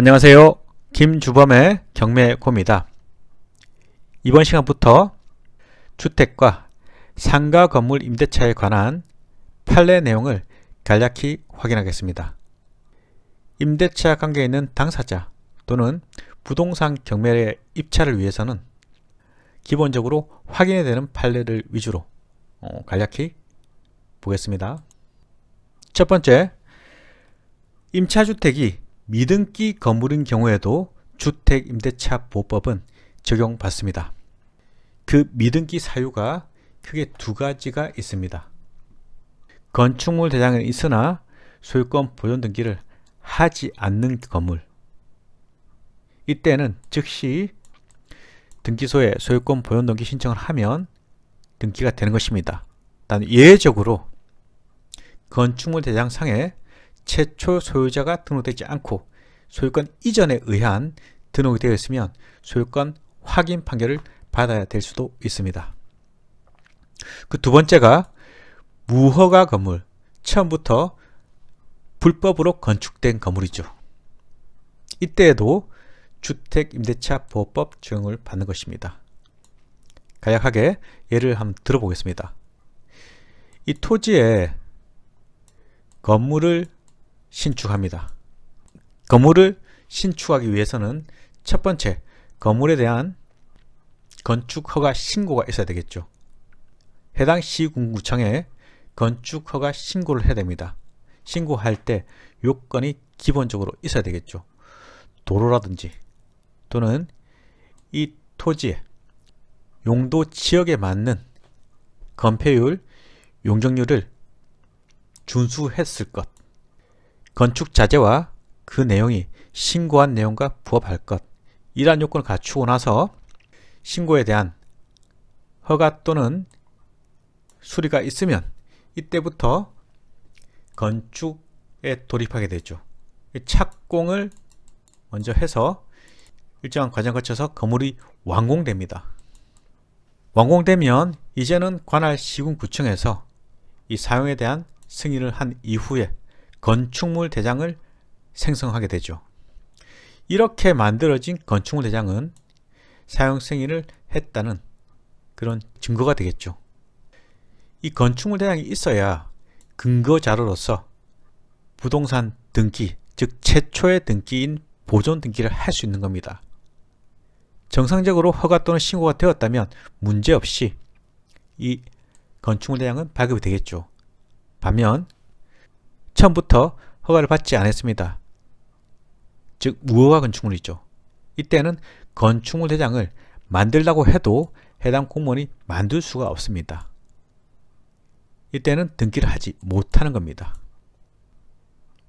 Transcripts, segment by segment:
안녕하세요. 김주범의 경매고입니다. 이번 시간부터 주택과 상가 건물 임대차에 관한 판례 내용을 간략히 확인하겠습니다. 임대차 관계에 있는 당사자 또는 부동산 경매의 입찰을 위해서는 기본적으로 확인해야 되는 판례를 위주로 간략히 보겠습니다. 첫 번째, 임차주택이 미등기 건물인 경우에도 주택임대차보호법은 적용받습니다. 그 미등기 사유가 크게 두 가지가 있습니다. 건축물 대장은 있으나 소유권 보존 등기를 하지 않는 건물, 이때는 즉시 등기소에 소유권 보존 등기 신청을 하면 등기가 되는 것입니다. 단 예외적으로 건축물 대장상에 최초 소유자가 등록되지 않고 소유권 이전에 의한 등록이 되어 있으면 소유권 확인 판결을 받아야 될 수도 있습니다. 그 두 번째가 무허가 건물, 처음부터 불법으로 건축된 건물이죠. 이때에도 주택임대차보호법 적용을 받는 것입니다. 간략하게 예를 한번 들어보겠습니다. 이 토지에 건물을 신축합니다. 건물을 신축하기 위해서는 첫 번째, 건물에 대한 건축허가 신고가 있어야 되겠죠. 해당 시군구청에 건축허가 신고를 해야 됩니다. 신고할 때 요건이 기본적으로 있어야 되겠죠. 도로라든지 또는 이 토지의 용도 지역에 맞는 건폐율, 용적률을 준수했을 것, 건축 자재와 그 내용이 신고한 내용과 부합할 것, 이러한 요건을 갖추고 나서 신고에 대한 허가 또는 수리가 있으면 이때부터 건축에 돌입하게 되죠. 착공을 먼저 해서 일정한 과정 거쳐서 건물이 완공됩니다. 완공되면 이제는 관할 시군구청에서 이 사용에 대한 승인을 한 이후에 건축물 대장을 생성하게 되죠. 이렇게 만들어진 건축물 대장은 사용 승인을 했다는 그런 증거가 되겠죠. 이 건축물 대장이 있어야 근거 자료로서 부동산 등기, 즉 최초의 등기인 보존 등기를 할 수 있는 겁니다. 정상적으로 허가 또는 신고가 되었다면 문제없이 이 건축물 대장은 발급이 되겠죠. 반면 처음부터 허가를 받지 않았습니다. 즉 무허가 건축물이죠. 이때는 건축물 대장을 만들라고 해도 해당 공무원이 만들 수가 없습니다. 이때는 등기를 하지 못하는 겁니다.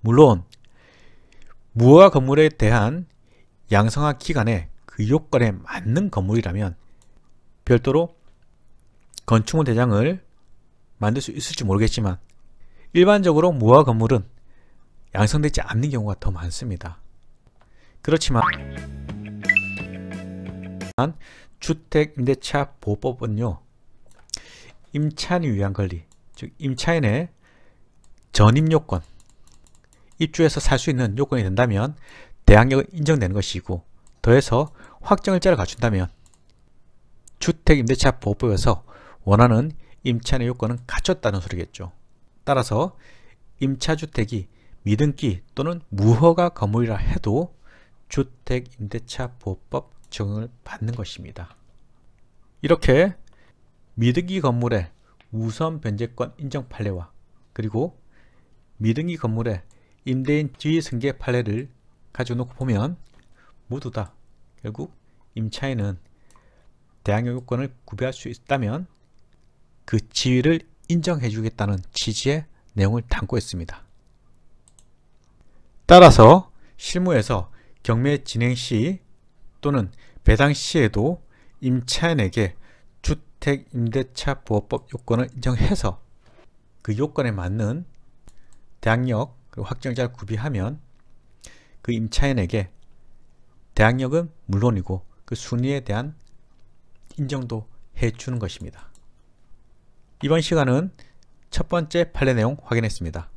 물론 무허가 건물에 대한 양성화 기간에 그 요건에 맞는 건물이라면 별도로 건축물 대장을 만들 수 있을지 모르겠지만 일반적으로 무허가 건물은 양성되지 않는 경우가 더 많습니다. 그렇지만 주택임대차보호법은요, 임차인을 위한 권리, 즉 임차인의 전입요건, 입주해서 살 수 있는 요건이 된다면 대항력은 인정되는 것이고, 더해서 확정일자를 갖춘다면 주택임대차보호법에서 원하는 임차인의 요건은 갖췄다는 소리겠죠. 따라서 임차주택이 미등기 또는 무허가 건물이라 해도 주택임대차보호법 적용을 받는 것입니다. 이렇게 미등기 건물의 우선 변제권 인정 판례와 그리고 미등기 건물의 임대인 지위 승계 판례를 가져놓고 보면 모두 다 결국 임차인은 대항력 요건을 구비할 수 있다면 그 지위를 인정해 주겠다는 취지의 내용을 담고 있습니다. 따라서 실무에서 경매 진행 시 또는 배당 시에도 임차인에게 주택임대차보호법 요건을 인정해서 그 요건에 맞는 대항력 그리고 확정일자를 구비하면 그 임차인에게 대항력은 물론이고 그 순위에 대한 인정도 해주는 것입니다. 이번 시간은 첫 번째 판례 내용 확인했습니다.